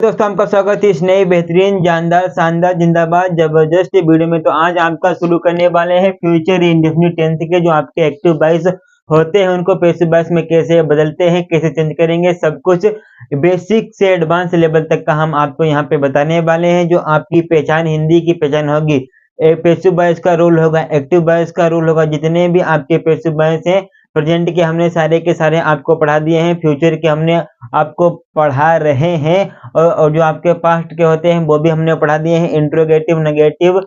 दोस्तों आपका स्वागत है इस नई बेहतरीन जानदार शानदार जिंदाबाद जबरदस्त वीडियो में। तो आज आपका शुरू करने वाले हैं फ्यूचर इंडेफिनिट टेंस के जो आपके एक्टिव वॉइस होते हैं उनको पैसिव वॉइस में कैसे बदलते हैं, कैसे चेंज करेंगे, सब कुछ बेसिक से एडवांस लेवल तक का हम आपको यहाँ पे बताने वाले हैं। जो आपकी पहचान, हिंदी की पहचान होगी, पैसिव वॉइस का रूल होगा, एक्टिव वॉइस का रूल होगा। जितने भी आपके पैसिव वॉइस हैं प्रेजेंट के हमने सारे के सारे आपको पढ़ा दिए हैं, फ्यूचर के हमने आपको पढ़ा रहे हैं और जो आपके पास्ट के होते हैं वो भी हमने पढ़ा दिए हैं। Interrogative, negative,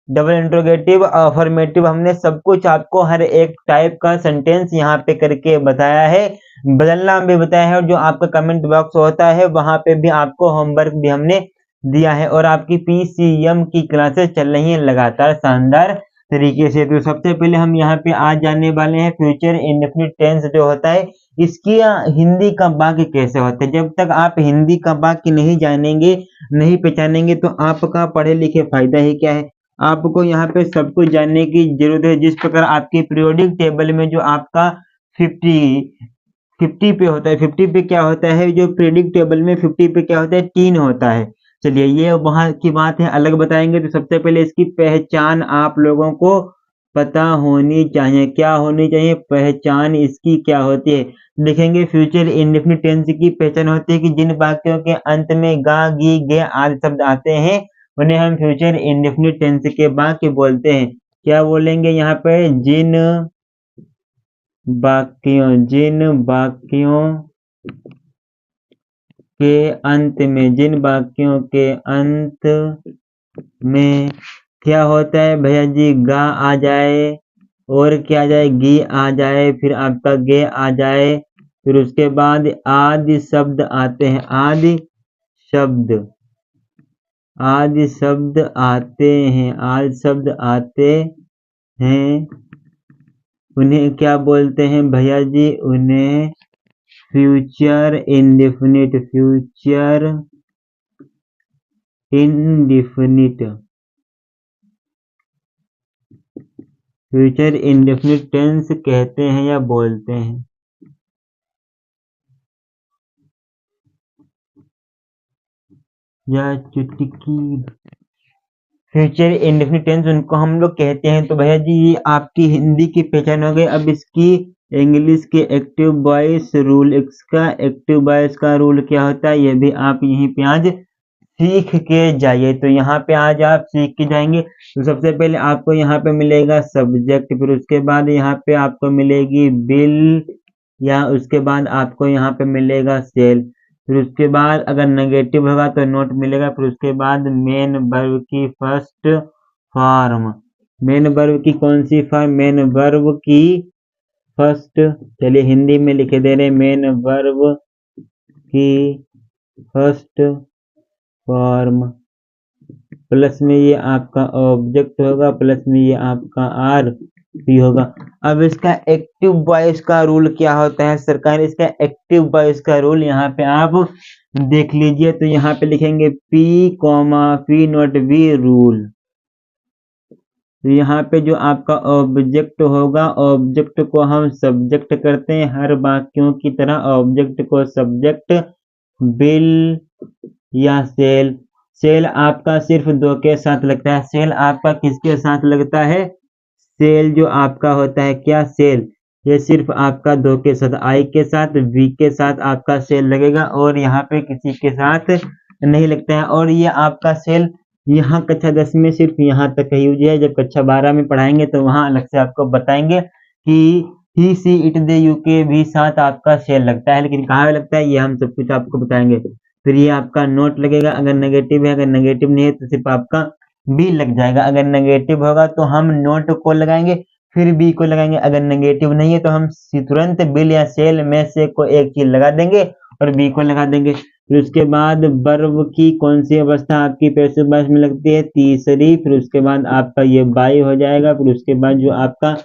double interrogative, affirmative, हमने सब कुछ आपको हर एक टाइप का सेंटेंस यहाँ पे करके बताया है, बदलना भी बताया है। और जो आपका कमेंट बॉक्स होता है वहां पे भी आपको होमवर्क भी हमने दिया है और आपकी PCM की क्लासेस चल रही है लगातार शानदार तरीके से। तो सबसे पहले हम यहाँ पे आज जानने वाले हैं फ्यूचर इंडेफिनिट टेंस जो होता है इसकी हिंदी का वाक्य कैसे होता है। जब तक आप हिंदी का वाक्य नहीं जानेंगे, नहीं पहचानेंगे तो आपका पढ़े लिखे फायदा ही क्या है। आपको यहाँ पे सब कुछ जानने की जरूरत है। जिस प्रकार आपके पीरियोडिक टेबल में जो आपका 50 पे होता है, 50 पे क्या होता है, जो पीरियोडिक टेबल में 50 पे क्या होता है, 3 होता है। चलिए ये वहां की बात है, अलग बताएंगे। तो सबसे पहले इसकी पहचान आप लोगों को पता होनी चाहिए। क्या होनी चाहिए? पहचान इसकी क्या होती है देखेंगे। फ्यूचर इंडेफिनिट टेंस की पहचान होती है कि जिन वाक्यों के अंत में गा, गी, गे आदि शब्द आते हैं उन्हें हम फ्यूचर इंडेफिनिट टेंस के वाक्य बोलते हैं। क्या बोलेंगे यहाँ पे? जिन वाक्यों के अंत में, जिन वाक्यों के अंत में क्या होता है भैया जी, गा आ जाए और क्या आ जाए, गी आ जाए, फिर आपका गे आ जाए, फिर उसके बाद आदि शब्द आते हैं। आदि शब्द आते हैं, आदि शब्द आते हैं, उन्हें क्या बोलते हैं भैया जी? उन्हें फ्यूचर इंडेफिनिट टेंस कहते हैं या बोलते हैं। या चुटकी फ्यूचर इंडेफिनिट टेंस उनको हम लोग कहते हैं। तो भैया जी ये आपकी हिंदी की पहचान हो गई। अब इसकी इंग्लिश के एक्टिव वॉइस रूल, इसका एक्टिव वॉइस का रूल क्या होता है ये भी आप यहीं पे आज सीख के जाइए। तो यहाँ पे आज आप सीख के जाएंगे। तो सबसे पहले आपको यहाँ पे मिलेगा सब्जेक्ट, फिर उसके बाद यहाँ पे आपको मिलेगी बिल, या उसके बाद आपको यहाँ पे मिलेगा सेल, फिर उसके बाद अगर नेगेटिव होगा तो नोट मिलेगा, फिर उसके बाद मेन वर्ब की फर्स्ट फॉर्म। मेन वर्ब की कौन सी फॉर्म? मेन वर्ब की फर्स्ट, चलिए हिंदी में लिखे दे रहे, मेन वर्ब की फर्स्ट फॉर्म, प्लस में ये आपका ऑब्जेक्ट होगा, प्लस में ये आपका RP होगा। अब इसका एक्टिव वॉइस का रूल क्या होता है सरकार? इसका एक्टिव वॉइस का रूल यहाँ पे आप देख लीजिए। तो यहाँ पे लिखेंगे P, नॉट V रूल। तो यहाँ पे जो आपका ऑब्जेक्ट होगा, ऑब्जेक्ट को हम सब्जेक्ट करते हैं हर वाक्यों की तरह। ऑब्जेक्ट को सब्जेक्ट, बिल या सेल। सेल आपका सिर्फ 2 के साथ लगता है। सेल आपका किसके साथ लगता है? सेल जो आपका होता है, क्या सेल, ये सिर्फ आपका 2 के साथ, I के साथ, V के साथ आपका सेल लगेगा और यहाँ पे किसी के साथ नहीं लगता है। और ये आपका सेल यहाँ कक्षा 10 में सिर्फ यहाँ तक का यूज है। जब कक्षा 12 में पढ़ाएंगे तो वहाँ अलग से आपको बताएंगे कि ही, सी, इट, दे, यू के भी साथ आपका सेल लगता है, लेकिन कहाँ लगता है ये हम सब कुछ आपको बताएंगे। फिर ये आपका नोट लगेगा अगर नेगेटिव है, अगर नेगेटिव नहीं है तो सिर्फ आपका बी लग जाएगा। अगर नेगेटिव होगा तो हम नोट को लगाएंगे फिर बी को लगाएंगे। अगर नेगेटिव नहीं है तो हम तुरंत बिल या सेल में से को एक चीज लगा देंगे और बी को लगा देंगे। फिर उसके बाद वर्ब की कौन सी अवस्था आपकी पैसिव वॉइस में लगती है? तीसरी। फिर उसके बाद आपका ये बाई हो जाएगा। फिर उसके बाद जो आपका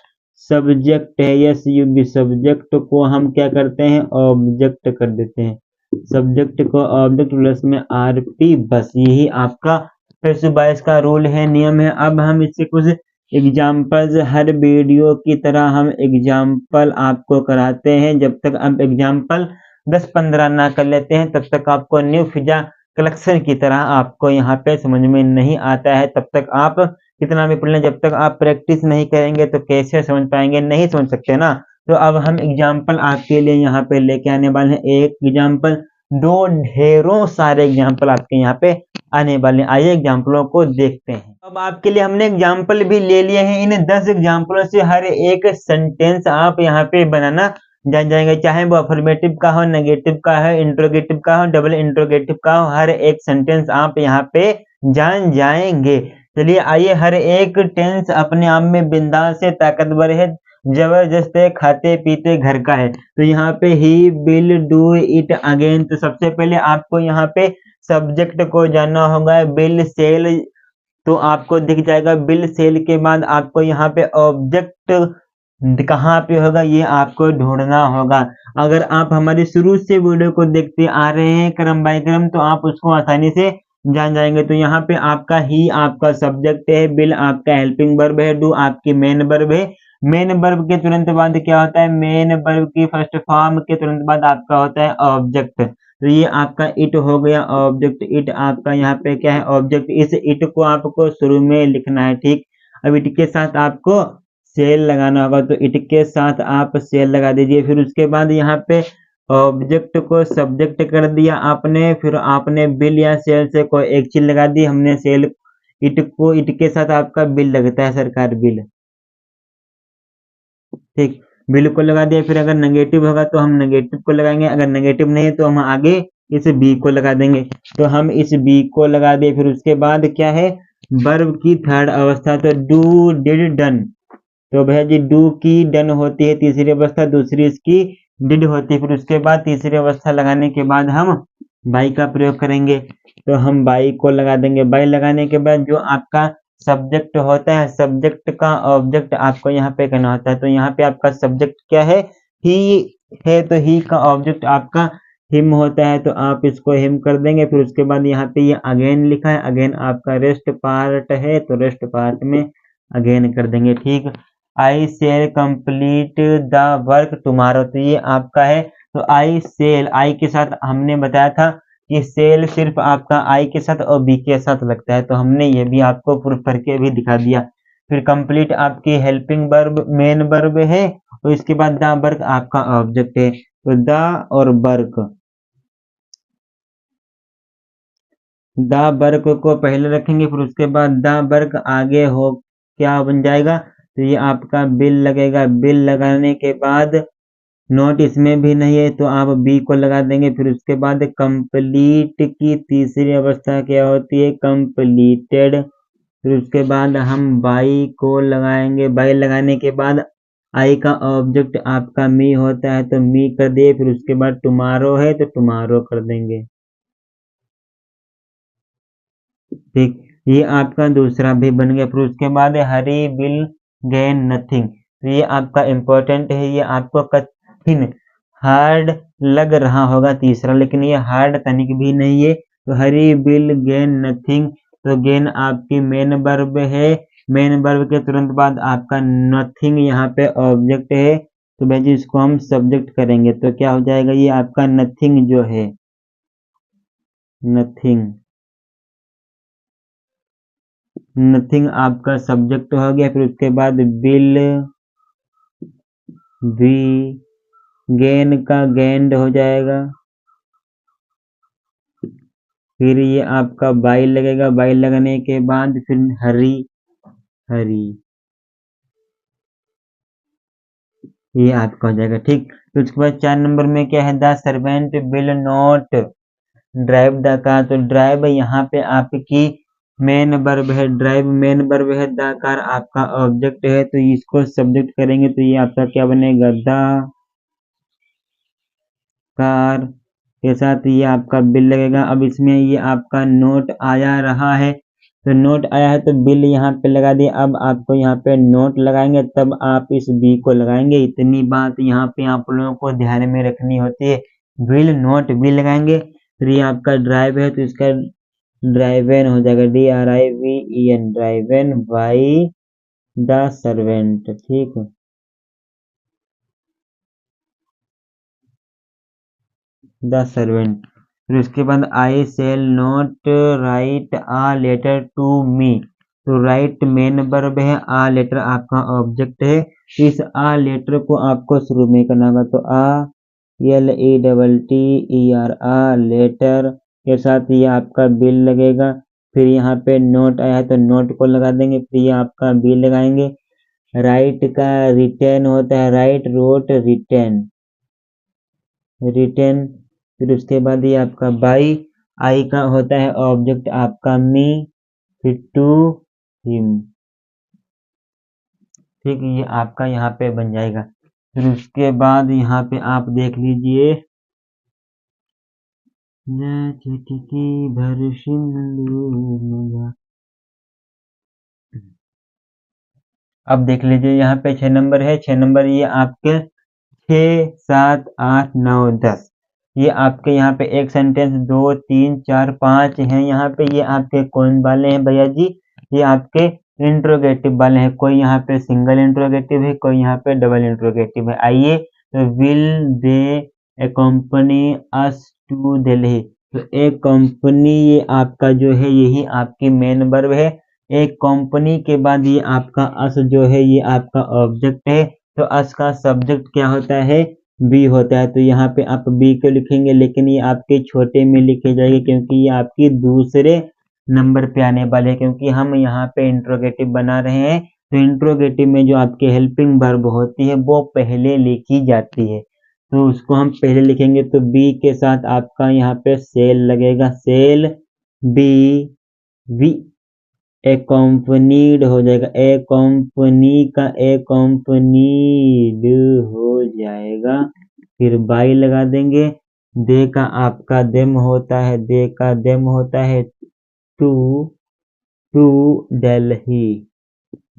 सब्जेक्ट है, यस यू बी, सब्जेक्ट को हम क्या करते हैं? ऑब्जेक्ट कर देते हैं। सब्जेक्ट को ऑब्जेक्ट प्लस में RP, बस यही आपका पैसिव वॉइस का रूल है, नियम है। अब हम इससे कुछ एग्जाम्पल्स, हर वीडियो की तरह हम एग्जाम्पल आपको कराते हैं। जब तक आप एग्जाम्पल 10-15 ना कर लेते हैं तब तक आपको न्यू फिजा कलेक्शन की तरह आपको यहाँ पे समझ में नहीं आता है। तब तक आप कितना भी पढ़ लें, जब तक आप प्रैक्टिस नहीं करेंगे तो कैसे समझ पाएंगे, नहीं समझ सकते ना। तो अब हम एग्जाम्पल आपके लिए यहाँ पे लेके आने वाले हैं, एक एग्जाम्पल, दो, ढेरों सारे एग्जाम्पल आपके यहाँ पे आने वाले हैं। आइए एग्जाम्पलों को देखते हैं। अब आपके लिए हमने एग्जाम्पल भी ले लिए हैं। इन 10 एग्जाम्पलों से हर एक सेंटेंस आप यहाँ पे बनाना जान जाएंगे, चाहे वो अफर्मेटिव का हो, नेगेटिव का हो, इंट्रोगेटिव का हो, डबल इंट्रोगेटिव का हो, हर एक सेंटेंस आप यहाँ पे जान जाएंगे। चलिए आइए, हर एक टेंस अपने आप में बिंदास है, ताकतवर है, जबरदस्त है, खाते पीते घर का है। तो यहाँ पे he will do it again. तो सबसे पहले आपको यहाँ पे सब्जेक्ट को जानना होगा। बिल सेल, तो आपको दिख जाएगा बिल सेल के बाद आपको यहाँ पे ऑब्जेक्ट कहाँ पे होगा ये आपको ढूंढना होगा। अगर आप हमारी शुरू से वीडियो को देखते आ रहे हैं क्रम बाय क्रम, तो आप उसको आसानी से जान जाएंगे। तो यहाँ पे आपका ही आपका सब्जेक्ट है, बिल आपका हेल्पिंग वर्ब है, डू आपकी मेन वर्ब है। मेन वर्ब के तुरंत बाद क्या होता है, मेन वर्ब की फर्स्ट फॉर्म के तुरंत बाद आपका होता है ऑब्जेक्ट। तो ये आपका इट हो गया ऑब्जेक्ट। इट आपका यहाँ पे क्या है, ऑब्जेक्ट। इस इट को आपको शुरू में लिखना है, ठीक। अब इट के साथ आपको सेल लगाना होगा, तो इट के साथ आप सेल लगा दीजिए। फिर उसके बाद यहाँ पे ऑब्जेक्ट को सब्जेक्ट कर दिया आपने, फिर आपने बिल या सेल से कोई एक चीज लगा दी, हमने सेल। इट को, इट के साथ आपका बिल लगता है सरकार, बिल, ठीक। बिल को लगा दिया। फिर अगर नेगेटिव होगा तो हम नेगेटिव को लगाएंगे, अगर नेगेटिव नहीं है तो हम आगे इस बी को लगा देंगे। तो हम इस बी को लगा दिए। फिर उसके बाद क्या है, वर्ब की थर्ड अवस्था, तो डू, डिड, डन। तो भैया जी डू की डन होती है तीसरी अवस्था, दूसरी इसकी डिड होती है। फिर उसके बाद तीसरी अवस्था लगाने के बाद हम बाई का प्रयोग करेंगे। तो हम बाई को लगा देंगे। बाई लगाने के बाद जो आपका सब्जेक्ट होता है, सब्जेक्ट का ऑब्जेक्ट आपको यहाँ पे करना होता है। तो यहाँ पे आपका सब्जेक्ट क्या है, ही है, तो ही का ऑब्जेक्ट आपका हिम होता है, तो आप इसको हिम कर देंगे। फिर उसके बाद यहाँ पे ये अगेन लिखा है, अगेन आपका रेस्ट पार्ट है, तो रेस्ट पार्ट में अगेन कर देंगे, ठीक। I shall complete the work tomorrow, तो ये आपका है। तो आई सेल, आई के साथ हमने बताया था कि सेल सिर्फ आपका आई के साथ और बी के साथ लगता है, तो हमने ये भी आपको प्रूफ करके भी दिखा दिया। फिर कंप्लीट आपकी हेल्पिंग वर्ब, मेन वर्ब है, और इसके बाद द वर्क आपका ऑब्जेक्ट है। तो द और वर्क, द वर्क को पहले रखेंगे, फिर उसके बाद द वर्क आगे हो क्या बन जाएगा, तो ये आपका बिल लगेगा। बिल लगाने के बाद नोट इसमें भी नहीं है, तो आप बी को लगा देंगे। फिर उसके बाद कंप्लीट की तीसरी अवस्था क्या होती है, कंप्लीटेड। फिर उसके बाद हम बाई को लगाएंगे। बाई लगाने के बाद आई का ऑब्जेक्ट आपका मी होता है, तो मी कर दिए। फिर उसके बाद टुमारो है, तो टुमारो कर देंगे, ठीक। ये आपका दूसरा भी बन गया। फिर उसके बाद हरी विल गेन नथिंग, तो ये आपका इम्पोर्टेंट है, ये आपको कठिन, हार्ड लग रहा होगा तीसरा, लेकिन ये हार्ड तनिक भी नहीं है। तो हरी विल गेन नथिंग, तो गेन आपकी मेन वर्ब है। मेन वर्ब के तुरंत बाद आपका नथिंग यहाँ पे ऑब्जेक्ट है, तो भाई जी इसको हम सब्जेक्ट करेंगे, तो क्या हो जाएगा, ये आपका नथिंग जो है, नथिंग, नथिंग आपका सब्जेक्ट हो गया। फिर उसके बाद विल भी गेन का गेंड हो जाएगा। फिर ये आपका बाई लगेगा। बाई लगने के बाद फिर हरी, हरी, ये आपका हो जाएगा, ठीक। फिर उसके बाद 4 नंबर में क्या है, the servant will not drive the car, तो ड्राइव यहाँ पे आपकी मेन वर्ब है, ड्राइव मेन वर्ब है, द कार आपका ऑब्जेक्ट है, तो इसको सब्जेक्ट करेंगे, तो ये आपका क्या बनेगा, द कार के साथ ये आपका बिल लगेगा। अब इसमें ये आपका नोट आया रहा है, तो नोट आया है तो बिल यहाँ पे लगा दिए। अब आपको यहाँ पे नोट लगाएंगे, तब आप इस बी को लगाएंगे। इतनी बात यहाँ पे आप लोगों को ध्यान में रखनी होती है। विल नोट बिल लगाएंगे। फिर ये आपका ड्राइव है, तो इसका ड्राइवेन हो जाएगा, DRIVEN, driven by the servant, ठीक है, द सर्वेंट। फिर उसके बाद I shall not write a letter to me. तो राइट मेन वर्ब है, आ लेटर आपका ऑब्जेक्ट है। इस आ लेटर को आपको शुरू में करना होगा। तो आ LETTER आ लेटर के साथ ये आपका बिल लगेगा। फिर यहाँ पे नोट आया है तो नोट को लगा देंगे, फिर ये आपका बिल लगाएंगे। राइट का रिटर्न होता है, राइट रोट रिटर्न रिटर्न। फिर उसके बाद ये आपका बाई, आई का होता है ऑब्जेक्ट आपका मी, फिर टू हिम। ठीक, ये आपका यहाँ पे बन जाएगा। फिर उसके बाद यहाँ पे आप देख लीजिए, चुटकी भर सिंदूर। अब देख लीजिए यहाँ पे 6 नंबर है। 6 नंबर ये आपके 6, 7, 8, 9, 10 ये आपके यहाँ पे एक सेंटेंस 2, 3, 4, 5 हैं। यहाँ पे ये आपके कौन वाले हैं भैया जी? ये आपके इंट्रोगेटिव वाले हैं। कोई यहाँ पे सिंगल इंट्रोगेटिव है, कोई यहाँ पे डबल इंट्रोगेटिव है। आइए, तो will they accompany us to Delhi. तो एक कंपनी ये आपका जो है यही आपकी मेन वर्ब है। एक कंपनी के बाद ये आपका अस जो है ये आपका ऑब्जेक्ट है। तो अस का सब्जेक्ट क्या होता है? बी होता है। तो यहाँ पे आप बी को लिखेंगे, लेकिन ये आपके छोटे में लिखे जाएंगे क्योंकि ये आपकी दूसरे नंबर पे आने वाले हैं, क्योंकि हम यहाँ पे इंट्रोगेटिव बना रहे हैं। तो इंट्रोगेटिव में जो आपके हेल्पिंग वर्ब होती है वो पहले लिखी जाती है, तो उसको हम पहले लिखेंगे। तो बी के साथ आपका यहाँ पे सेल लगेगा, सेल बी वी accompanied हो जाएगा, accompany का accompanied हो जाएगा। फिर बाई लगा देंगे। दे का आपका देम होता है, दे का देम होता है टू दिल्ली,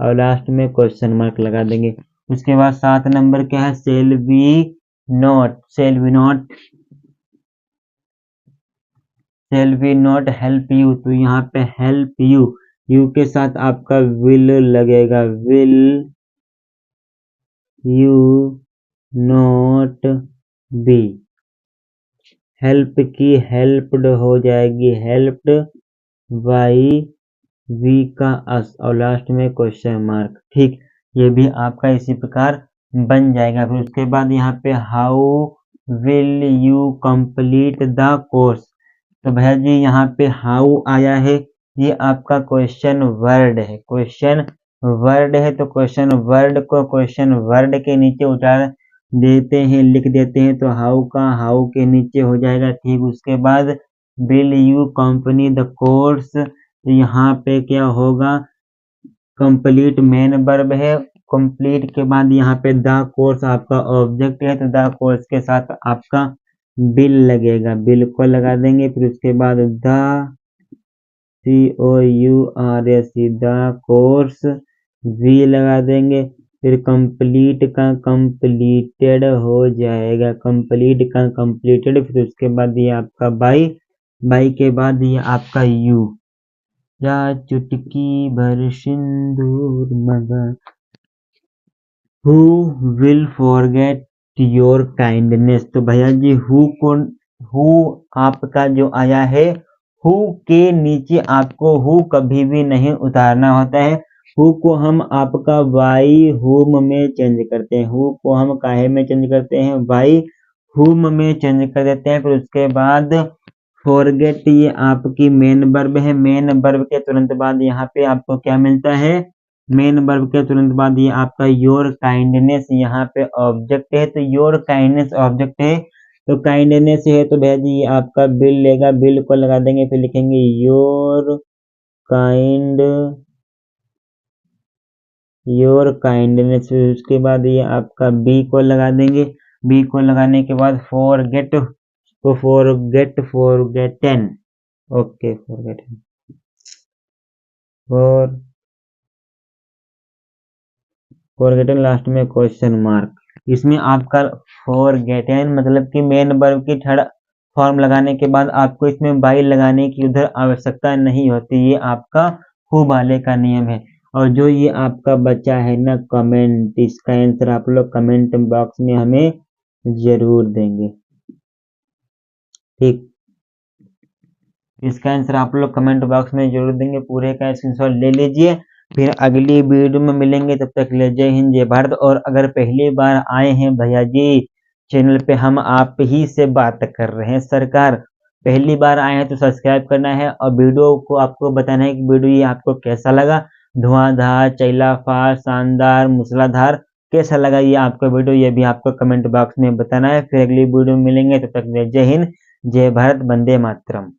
और लास्ट में क्वेश्चन मार्क लगा देंगे। उसके बाद 7 नंबर क्या है? Shall we not, shall we not, shall we not help you. तो यहाँ पे हेल्प यू, यू के साथ आपका विल लगेगा, will you not be. Help की हेल्प्ड हो जाएगी, हेल्प्ड बाई वी का अस, और लास्ट में क्वेश्चन मार्क। ठीक, ये भी आपका इसी प्रकार बन जाएगा। फिर उसके बाद यहाँ पे how will you complete the course. तो भैया जी यहाँ पे हाउ आया है, ये आपका क्वेश्चन वर्ड है, क्वेश्चन वर्ड है। तो क्वेश्चन वर्ड को क्वेश्चन वर्ड के नीचे उतार देते हैं, लिख देते हैं। तो हाउ का हाउ के नीचे हो जाएगा। ठीक, उसके बाद will you company the course, यहाँ पे क्या होगा? कंप्लीट मेन वर्ब है, कंप्लीट के बाद यहाँ पे द कोर्स आपका ऑब्जेक्ट है। तो द कोर्स के साथ आपका बिल लगेगा, बिल को लगा देंगे। फिर उसके बाद द COURS द कोर्स वी लगा देंगे। फिर कंप्लीट का कंप्लीटेड हो जाएगा, कंप्लीट का कंप्लीटेड। फिर उसके बाद ये आपका बाई, बाई के बाद ये आपका यू, या चुटकी भर सिंदूर मगा, who will forget your kindness. तो भैया जी हु आपका जो आया है, हु के नीचे आपको हु कभी भी नहीं उतारना होता है। हु को हम आपका वाई हुम में चेंज करते हैं, हु को हम काहे में चेंज करते हैं? वाई हुम में चेंज कर देते हैं। फिर उसके बाद फॉरगेट ये आपकी मेन वर्ब है, मेन वर्ब के तुरंत बाद यहाँ पे आपको क्या मिलता है? मेन वर्ब के तुरंत बाद ये आपका योर काइंडनेस यहाँ पे ऑब्जेक्ट है। तो योर काइंडनेस ऑब्जेक्ट है, तो काइंडनेस है तो भैया जी आपका बिल लेगा, बिल को लगा देंगे। फिर लिखेंगे योर काइंड, योर काइंडनेस। उसके बाद ये आपका बी को लगा देंगे, बी को लगाने के बाद फॉरगेट, तो forget forgotten, okay forgotten, forgotten last में क्वेश्चन मार्क। इसमें आपका फॉरगेटन मतलब कि मेन वर्ब की थर्ड फॉर्म लगाने के बाद आपको इसमें बाई लगाने की उधर आवश्यकता नहीं होती, ये आपका हु वाले का नियम है। और जो ये आपका बचा है ना कमेंट, इसका आंसर आप लोग कमेंट बॉक्स में हमें जरूर देंगे। ठीक। इसका आंसर आप लोग कमेंट बॉक्स में जरूर देंगे, पूरे का स्क्रीनशॉट ले लीजिए। फिर अगली वीडियो में मिलेंगे, तब तक के लिए जय हिंद जय भारत। और अगर पहली बार आए हैं भैया जी चैनल पे, हम आप ही से बात कर रहे हैं सरकार, पहली बार आए हैं तो सब्सक्राइब करना है और वीडियो को आपको बताना है कि वीडियो ये आपको कैसा लगा, धुआंधार, चैलाफार, शानदार, मूसलाधार, कैसा लगा ये आपका वीडियो, ये भी आपको कमेंट बॉक्स में बताना है। फिर अगली वीडियो में मिलेंगे, तब तक जय हिंद जय भारत, वंदे मातरम।